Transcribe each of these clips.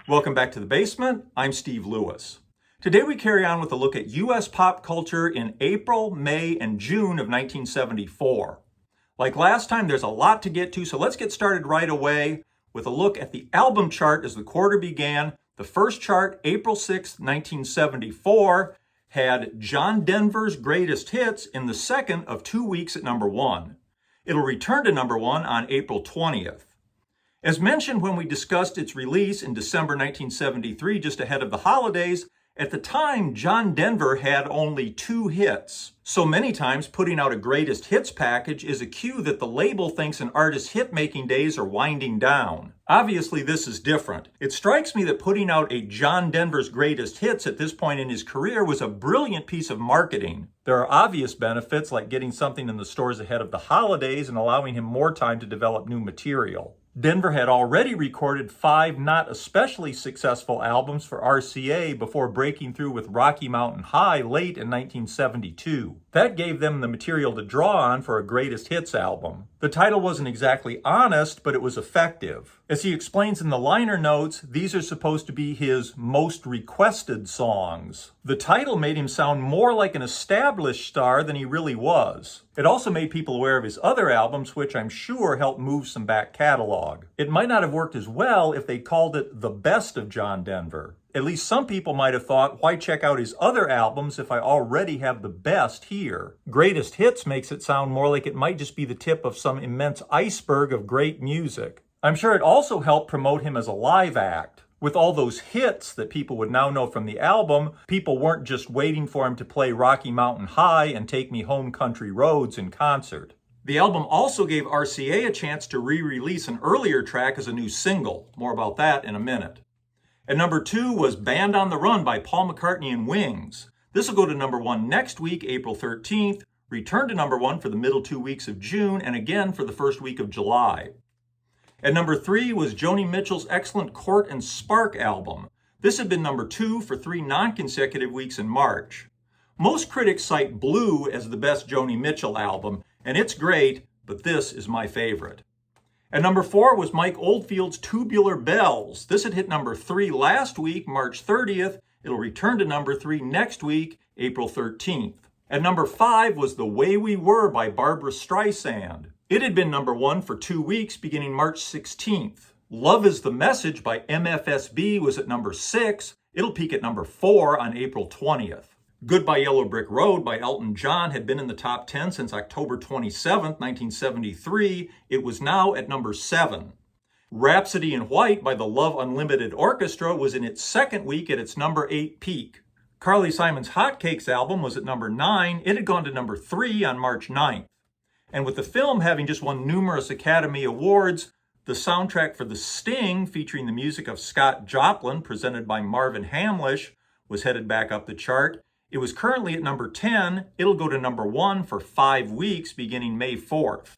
Welcome back to the basement. I'm Steve Lewis. Today we carry on with a look at U.S. pop culture in April, May, and June of 1974. Like last time, there's a lot to get to, so let's get started right away with a look at the album chart as the quarter began. The first chart, April 6, 1974, had John Denver's Greatest Hits in the second of 2 weeks at number 1. It'll return to number 1 on April 20th. As mentioned when we discussed its release in December 1973, just ahead of the holidays, at the time, John Denver had only 2 hits. So many times, putting out a greatest hits package is a cue that the label thinks an artist's hit-making days are winding down. Obviously, this is different. It strikes me that putting out a John Denver's Greatest Hits at this point in his career was a brilliant piece of marketing. There are obvious benefits like getting something in the stores ahead of the holidays and allowing him more time to develop new material. Denver had already recorded 5 not especially successful albums for RCA before breaking through with Rocky Mountain High late in 1972. That gave them the material to draw on for a greatest hits album. The title wasn't exactly honest, but it was effective. As he explains in the liner notes, these are supposed to be his most requested songs. The title made him sound more like an established star than he really was. It also made people aware of his other albums, which I'm sure helped move some back catalog. It might not have worked as well if they called it The Best of John Denver. At least some people might have thought, why check out his other albums if I already have the best here? Greatest Hits makes it sound more like it might just be the tip of some immense iceberg of great music. I'm sure it also helped promote him as a live act. With all those hits that people would now know from the album, people weren't just waiting for him to play Rocky Mountain High and Take Me Home Country Roads in concert. The album also gave RCA a chance to re-release an earlier track as a new single. More about that in a minute. At number 2 was Band on the Run by Paul McCartney and Wings. This will go to number 1 next week, April 13th, return to number 1 for the middle 2 weeks of June, and again for the first week of July. At number 3 was Joni Mitchell's excellent Court and Spark album. This had been number 2 for 3 non-consecutive weeks in March. Most critics cite Blue as the best Joni Mitchell album, and it's great, but this is my favorite. At number 4 was Mike Oldfield's Tubular Bells. This had hit number 3 last week, March 30th. It'll return to number 3 next week, April 13th. At number 5 was The Way We Were by Barbra Streisand. It had been number 1 for 2 weeks, beginning March 16th. Love Is the Message by MFSB was at number 6. It'll peak at number 4 on April 20th. Goodbye Yellow Brick Road by Elton John had been in the top 10 since October 27, 1973. It was now at number 7. Rhapsody in White by the Love Unlimited Orchestra was in its second week at its number 8 peak. Carly Simon's Hotcakes album was at number 9. It had gone to number 3 on March 9th. And with the film having just won numerous Academy Awards, the soundtrack for The Sting, featuring the music of Scott Joplin, presented by Marvin Hamlish, was headed back up the chart. It was currently at number 10. It'll go to number 1 for 5 weeks, beginning May 4th.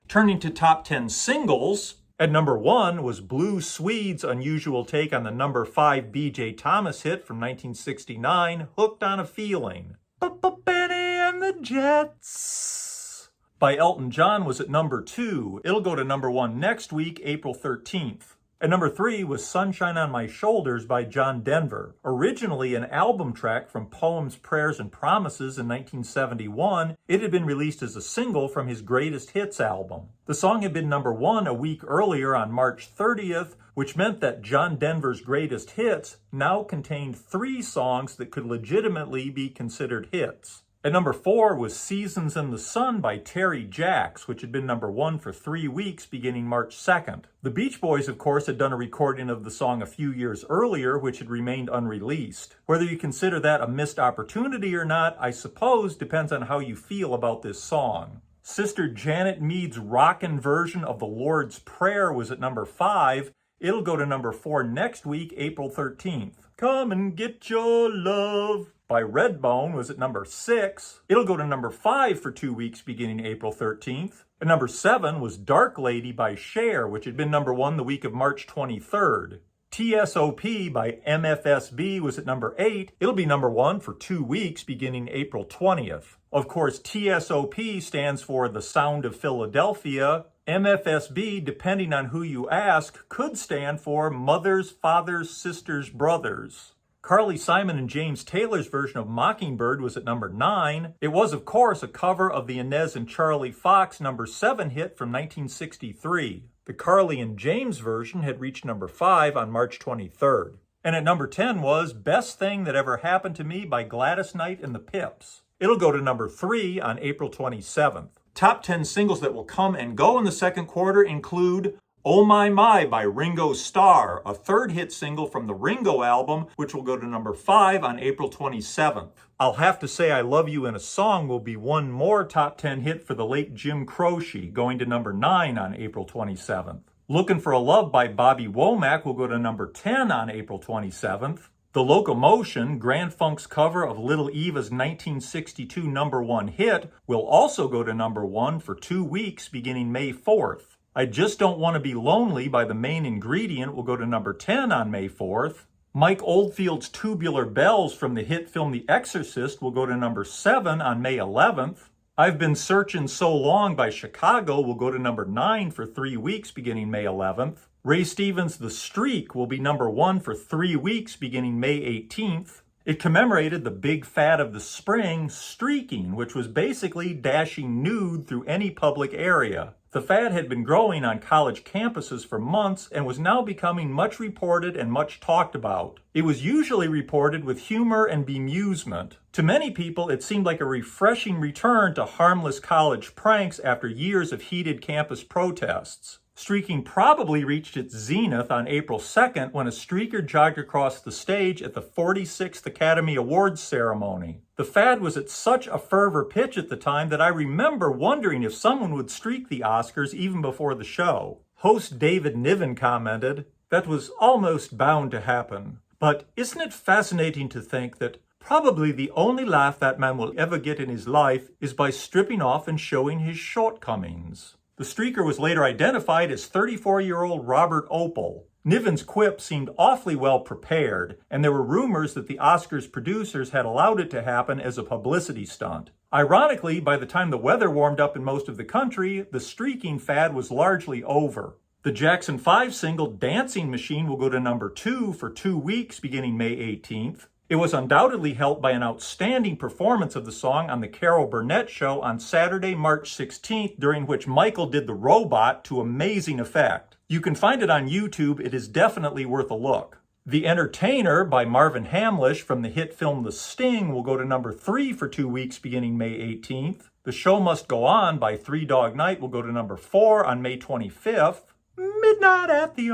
Turning to top 10 singles, at number 1 was Blue Swede's unusual take on the number 5 B.J. Thomas hit from 1969, Hooked on a Feeling. Benny and the Jets by Elton John was at number 2. It'll go to number 1 next week, April 13th. At number 3 was Sunshine on My Shoulders by John Denver. Originally an album track from Poems, Prayers, and Promises in 1971, it had been released as a single from his Greatest Hits album. The song had been number 1 a week earlier on March 30th, which meant that John Denver's Greatest Hits now contained 3 songs that could legitimately be considered hits. At number 4 was Seasons in the Sun by Terry Jacks, which had been number 1 for 3 weeks beginning March 2nd. The Beach Boys, of course, had done a recording of the song a few years earlier, which had remained unreleased. Whether you consider that a missed opportunity or not, I suppose, depends on how you feel about this song. Sister Janet Mead's rockin' version of the Lord's Prayer was at number 5. It'll go to number 4 next week, April 13th. Come and get your love by Redbone was at number 6. It'll go to number 5 for 2 weeks beginning April 13th. At number 7 was Dark Lady by Cher, which had been number 1 the week of March 23rd. TSOP by MFSB was at number 8. It'll be number 1 for 2 weeks beginning April 20th. Of course, TSOP stands for The Sound of Philadelphia. MFSB, depending on who you ask, could stand for Mothers, Fathers, Sisters, Brothers. Carly Simon and James Taylor's version of Mockingbird was at number 9. It was, of course, a cover of the Inez and Charlie Fox number 7 hit from 1963. The Carly and James version had reached number 5 on March 23rd. And at number 10 was Best Thing That Ever Happened to Me by Gladys Knight and the Pips. It'll go to number 3 on April 27th. Top 10 singles that will come and go in the second quarter include Oh My by Ringo Starr, a third hit single from the Ringo album, which will go to number 5 on April 27th. I'll Have to Say I Love You in a Song will be one more top 10 hit for the late Jim Croce, going to number 9 on April 27th. Looking for a Love by Bobby Womack will go to number 10 on April 27th. The Locomotion, Grand Funk's cover of Little Eva's 1962 number 1 hit, will also go to number 1 for 2 weeks beginning May 4th. I Just Don't Want to Be Lonely by The Main Ingredient will go to number 10 on May 4th. Mike Oldfield's Tubular Bells from the hit film The Exorcist will go to number 7 on May 11th. I've Been Searching So Long by Chicago will go to number 9 for 3 weeks beginning May 11th. Ray Stevens' The Streak will be number 1 for 3 weeks beginning May 18th. It commemorated the big fad of the spring, streaking, which was basically dashing nude through any public area. The fad had been growing on college campuses for months and was now becoming much reported and much talked about. It was usually reported with humor and bemusement. To many people, it seemed like a refreshing return to harmless college pranks after years of heated campus protests. Streaking probably reached its zenith on April 2nd when a streaker jogged across the stage at the 46th Academy Awards ceremony. The fad was at such a fervor pitch at the time that I remember wondering if someone would streak the Oscars even before the show. Host David Niven commented, "That was almost bound to happen. But isn't it fascinating to think that probably the only laugh that man will ever get in his life is by stripping off and showing his shortcomings?" The streaker was later identified as 34-year-old Robert Opel. Niven's quip seemed awfully well prepared, and there were rumors that the Oscars producers had allowed it to happen as a publicity stunt. Ironically, by the time the weather warmed up in most of the country, the streaking fad was largely over. The Jackson 5 single Dancing Machine will go to number 2 for 2 weeks beginning May 18th. It was undoubtedly helped by an outstanding performance of the song on the Carol Burnett Show on Saturday, March 16th, during which Michael did the robot to amazing effect. You can find it on YouTube. It is definitely worth a look. The Entertainer by Marvin Hamlish from the hit film The Sting will go to number 3 for 2 weeks beginning May 18th. The Show Must Go On by Three Dog Night will go to number 4 on May 25th. Midnight at the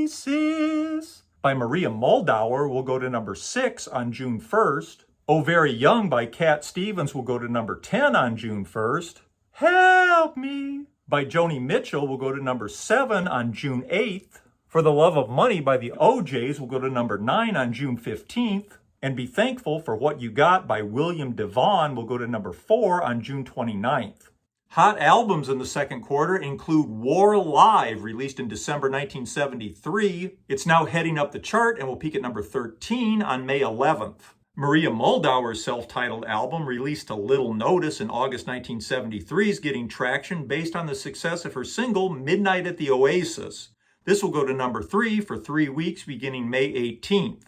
Oasis by Maria Muldaur will go to number 6 on June 1st. Oh Very Young by Cat Stevens will go to number 10 on June 1st. Help Me by Joni Mitchell will go to number 7 on June 8th. For the Love of Money by the OJs will go to number 9 on June 15th. And Be Thankful for What You Got by William DeVaughn will go to number 4 on June 29th. Hot albums in the second quarter include War Live, released in December 1973. It's now heading up the chart and will peak at number 13 on May 11th. Maria Muldaur's self-titled album, released to little notice in August 1973, is getting traction based on the success of her single Midnight at the Oasis. This will go to number 3 for 3 weeks beginning May 18th.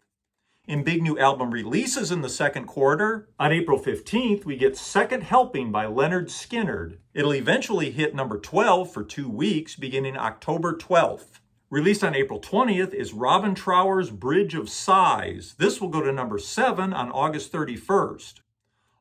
In big new album releases in the second quarter, on April 15th, we get Second Helping by Leonard Skinner. It'll eventually hit number 12 for 2 weeks, beginning October 12th. Released on April 20th is Robin Trower's Bridge of Sighs. This will go to number 7 on August 31st.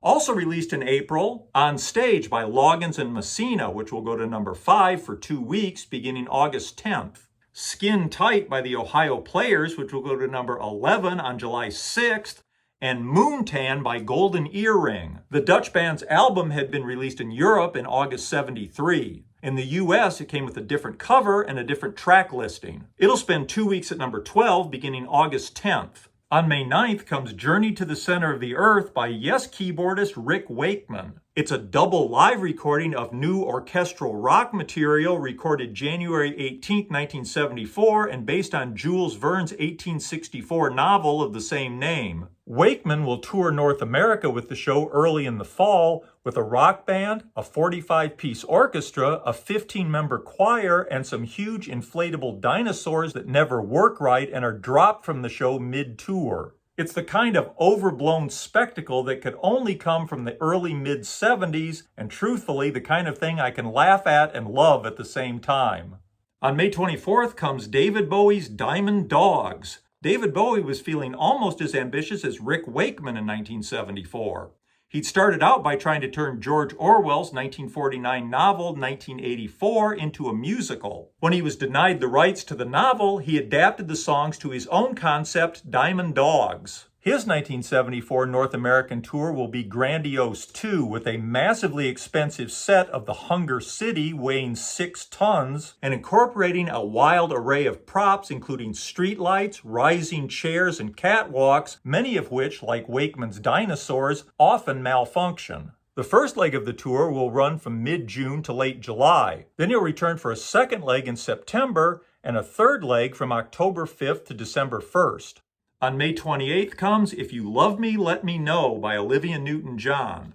Also released in April, On Stage by Loggins and Messina, which will go to number 5 for 2 weeks, beginning August 10th. Skin Tight by the Ohio Players, which will go to number 11 on July 6th, and Moontan by Golden Earring. The Dutch band's album had been released in Europe in August 73. In the US, it came with a different cover and a different track listing. It'll spend 2 weeks at number 12, beginning August 10th. On May 9th comes Journey to the Center of the Earth by Yes keyboardist Rick Wakeman. It's a double live recording of new orchestral rock material recorded January 18, 1974, and based on Jules Verne's 1864 novel of the same name. Wakeman will tour North America with the show early in the fall with a rock band, a 45-piece orchestra, a 15-member choir, and some huge inflatable dinosaurs that never work right and are dropped from the show mid-tour. It's the kind of overblown spectacle that could only come from the early mid-70s, and truthfully, the kind of thing I can laugh at and love at the same time. On May 24th comes David Bowie's Diamond Dogs. David Bowie was feeling almost as ambitious as Rick Wakeman in 1974. He'd started out by trying to turn George Orwell's 1949 novel 1984 into a musical. When he was denied the rights to the novel, he adapted the songs to his own concept, Diamond Dogs. His 1974 North American tour will be grandiose too, with a massively expensive set of the Hunger City weighing 6 tons and incorporating a wild array of props including streetlights, rising chairs, and catwalks, many of which, like Wakeman's dinosaurs, often malfunction. The first leg of the tour will run from mid-June to late July. Then he'll return for a second leg in September and a third leg from October 5th to December 1st. On May 28th comes If You Love Me, Let Me Know by Olivia Newton-John.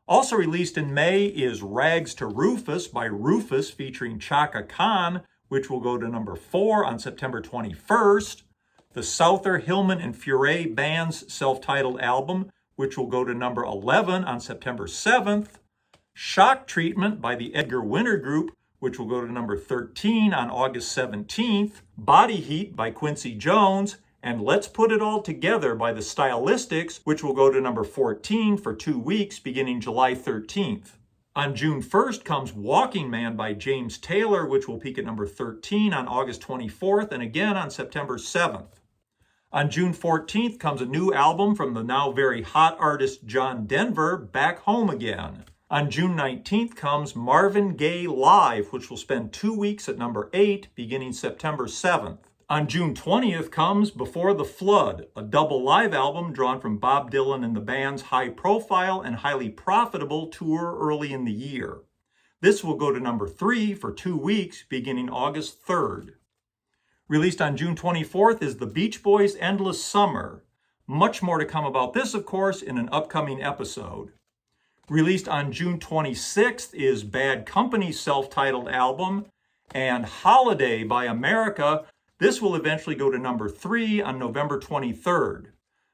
Also released in May is Rags to Rufus by Rufus featuring Chaka Khan, which will go to number 4 on September 21st. The Souther, Hillman, and Furay Band's self-titled album, which will go to number 11 on September 7th. Shock Treatment by the Edgar Winter Group, which will go to number 13 on August 17th. Body Heat by Quincy Jones, and Let's Put It All Together by the Stylistics, which will go to number 14 for 2 weeks beginning July 13th. On June 1st comes Walking Man by James Taylor, which will peak at number 13 on August 24th and again on September 7th. On June 14th comes a new album from the now very hot artist John Denver, Back Home Again. On June 19th comes Marvin Gaye Live, which will spend 2 weeks at number 8 beginning September 7th. On June 20th comes Before the Flood, a double live album drawn from Bob Dylan and the band's high-profile and highly profitable tour early in the year. This will go to number 3 for 2 weeks, beginning August 3rd. Released on June 24th is The Beach Boys' Endless Summer. Much more to come about this, of course, in an upcoming episode. Released on June 26th is Bad Company's self-titled album, and Holiday by America. This will eventually go to number 3 on November 23rd.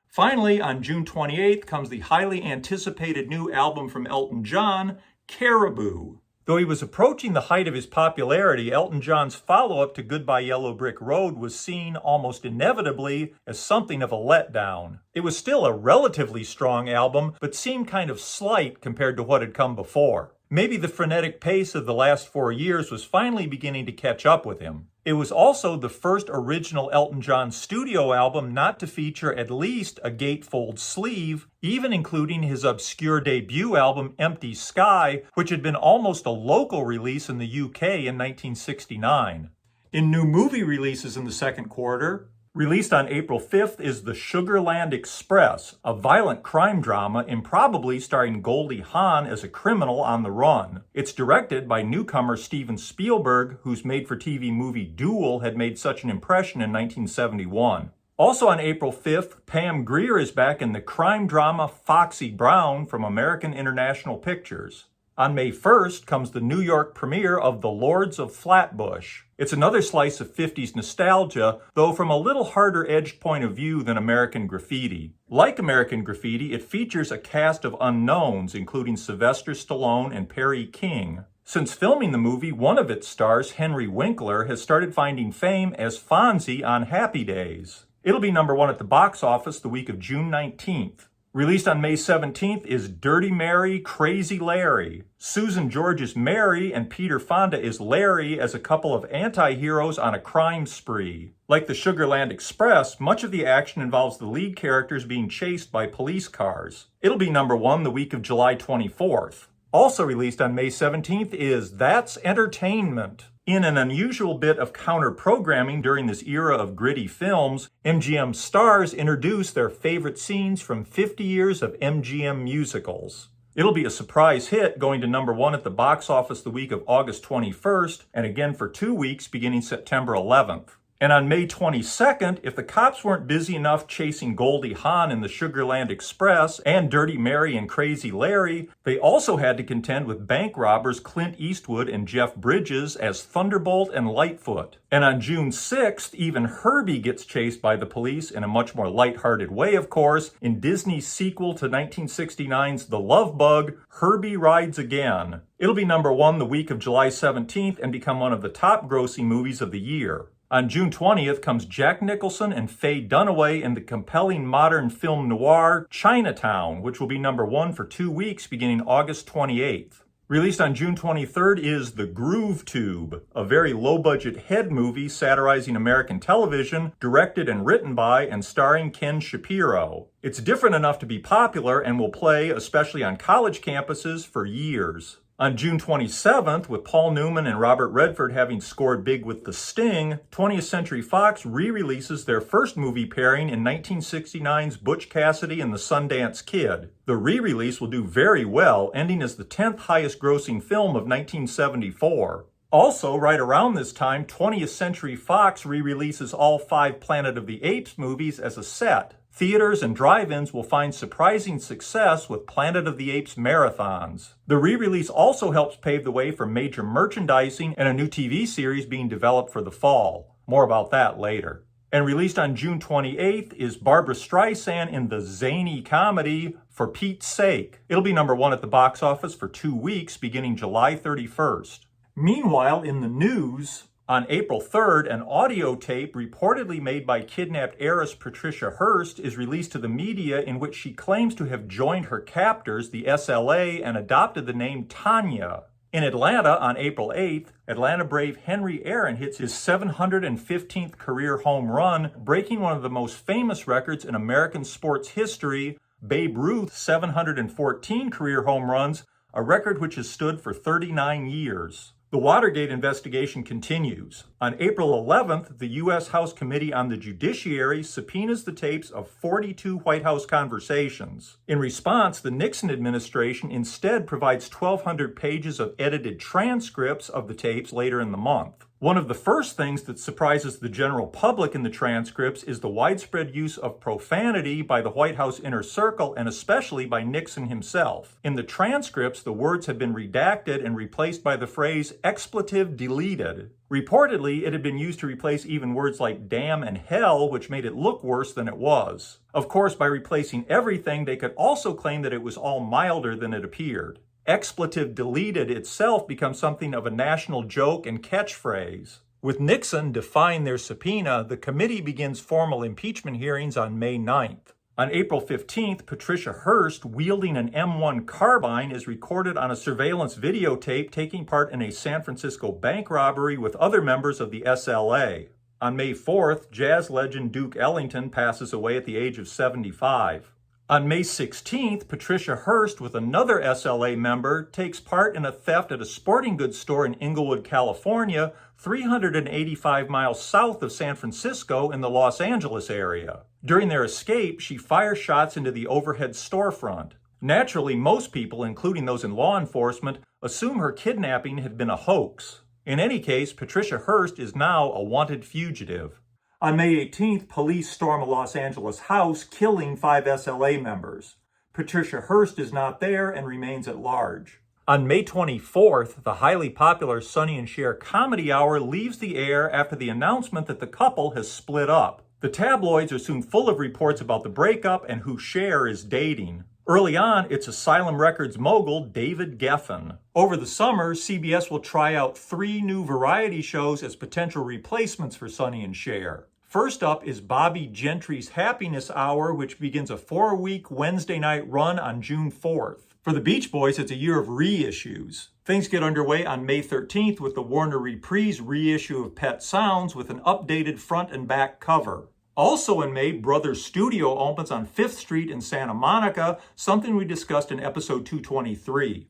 Finally, on June 28th comes the highly anticipated new album from Elton John, Caribou. Though he was approaching the height of his popularity, Elton John's follow-up to Goodbye Yellow Brick Road was seen almost inevitably as something of a letdown. It was still a relatively strong album, but seemed kind of slight compared to what had come before. Maybe the frenetic pace of the last 4 years was finally beginning to catch up with him. It was also the first original Elton John studio album not to feature at least a gatefold sleeve, even including his obscure debut album Empty Sky, which had been almost a local release in the UK in 1969. In new movie releases in the second quarter, released on April 5th is The Sugarland Express, a violent crime drama improbably starring Goldie Hawn as a criminal on the run. It's directed by newcomer Steven Spielberg, whose made-for-TV movie Duel had made such an impression in 1971. Also on April 5th, Pam Grier is back in the crime drama Foxy Brown from American International Pictures. On May 1st comes the New York premiere of The Lords of Flatbush. It's another slice of 50s nostalgia, though from a little harder-edged point of view than American Graffiti. Like American Graffiti, it features a cast of unknowns, including Sylvester Stallone and Perry King. Since filming the movie, one of its stars, Henry Winkler, has started finding fame as Fonzie on Happy Days. It'll be number 1 at the box office the week of June 19th. Released on May 17th is Dirty Mary, Crazy Larry. Susan George is Mary and Peter Fonda is Larry as a couple of anti-heroes on a crime spree. Like the Sugarland Express, much of the action involves the lead characters being chased by police cars. It'll be number 1 the week of July 24th. Also released on May 17th is That's Entertainment. In an unusual bit of counter-programming during this era of gritty films, MGM stars introduce their favorite scenes from 50 years of MGM musicals. It'll be a surprise hit, going to #1 at the box office the week of August 21st, and again for 2 weeks beginning September 11th. And on May 22nd, if the cops weren't busy enough chasing Goldie Hawn in the Sugarland Express and Dirty Mary and Crazy Larry, they also had to contend with bank robbers Clint Eastwood and Jeff Bridges as Thunderbolt and Lightfoot. And on June 6th, even Herbie gets chased by the police in a much more lighthearted way, of course, in Disney's sequel to 1969's The Love Bug, Herbie Rides Again. It'll be #1 the week of July 17th and become one of the top grossing movies of the year. On June 20th comes Jack Nicholson and Faye Dunaway in the compelling modern film noir Chinatown, which will be #1 for 2 weeks beginning August 28th. Released on June 23rd is The Groove Tube, a very low-budget head movie satirizing American television, directed and written by and starring Ken Shapiro. It's different enough to be popular and will play, especially on college campuses, for years. On June 27th, with Paul Newman and Robert Redford having scored big with The Sting, 20th Century Fox re-releases their first movie pairing in 1969's Butch Cassidy and the Sundance Kid. The re-release will do very well, ending as the 10th highest grossing film of 1974. Also, right around this time, 20th Century Fox re-releases all 5 Planet of the Apes movies as a set. Theaters and drive-ins will find surprising success with Planet of the Apes marathons. The re-release also helps pave the way for major merchandising and a new TV series being developed for the fall. More about that later. And released on June 28th is Barbra Streisand in the zany comedy For Pete's Sake. It'll be #1 at the box office for 2 weeks beginning July 31st. Meanwhile, in the news, on April 3rd, an audio tape reportedly made by kidnapped heiress Patricia Hearst is released to the media in which she claims to have joined her captors, the SLA, and adopted the name Tanya. In Atlanta on April 8th, Atlanta Brave Henry Aaron hits his 715th career home run, breaking one of the most famous records in American sports history, Babe Ruth's 714 career home runs, a record which has stood for 39 years. The Watergate investigation continues. On April 11th, the U.S. House Committee on the Judiciary subpoenas the tapes of 42 White House conversations. In response, the Nixon administration instead provides 1,200 pages of edited transcripts of the tapes later in the month. One of the first things that surprises the general public in the transcripts is the widespread use of profanity by the White House inner circle and especially by Nixon himself. In the transcripts, the words have been redacted and replaced by the phrase expletive deleted. Reportedly, it had been used to replace even words like damn and hell, which made it look worse than it was. Of course, by replacing everything, they could also claim that it was all milder than it appeared. Expletive deleted itself becomes something of a national joke and catchphrase. With Nixon defying their subpoena, the committee begins formal impeachment hearings on May 9th. On April 15th, Patricia Hearst, wielding an M1 carbine, is recorded on a surveillance videotape taking part in a San Francisco bank robbery with other members of the SLA. On May 4th, jazz legend Duke Ellington passes away at the age of 75. On May 16th, Patricia Hearst, with another SLA member, takes part in a theft at a sporting goods store in Inglewood, California, 385 miles south of San Francisco in the Los Angeles area. During their escape, she fires shots into the overhead storefront. Naturally, most people, including those in law enforcement, assume her kidnapping had been a hoax. In any case, Patricia Hearst is now a wanted fugitive. On May 18th, police storm a Los Angeles house, killing 5 SLA members. Patricia Hearst is not there and remains at large. On May 24th, the highly popular Sonny and Cher Comedy Hour leaves the air after the announcement that the couple has split up. The tabloids are soon full of reports about the breakup and who Cher is dating. Early on, it's Asylum Records mogul David Geffen. Over the summer, CBS will try out 3 new variety shows as potential replacements for Sonny and Cher. First up is Bobby Gentry's Happiness Hour, which begins a 4-week Wednesday night run on June 4th. For the Beach Boys, it's a year of reissues. Things get underway on May 13th with the Warner Reprise reissue of Pet Sounds with an updated front and back cover. Also in May, Brothers Studio opens on 5th Street in Santa Monica, something we discussed in episode 223.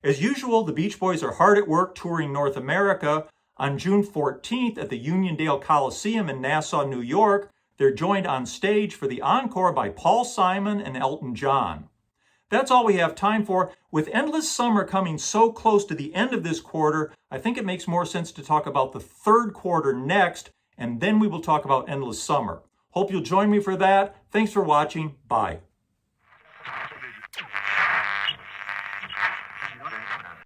As usual, the Beach Boys are hard at work touring North America. On June 14th at the Uniondale Coliseum in Nassau, New York, they're joined on stage for the encore by Paul Simon and Elton John. That's all we have time for. With Endless Summer coming so close to the end of this quarter, I think it makes more sense to talk about the third quarter next, and then we will talk about Endless Summer. Hope you'll join me for that. Thanks for watching. Bye.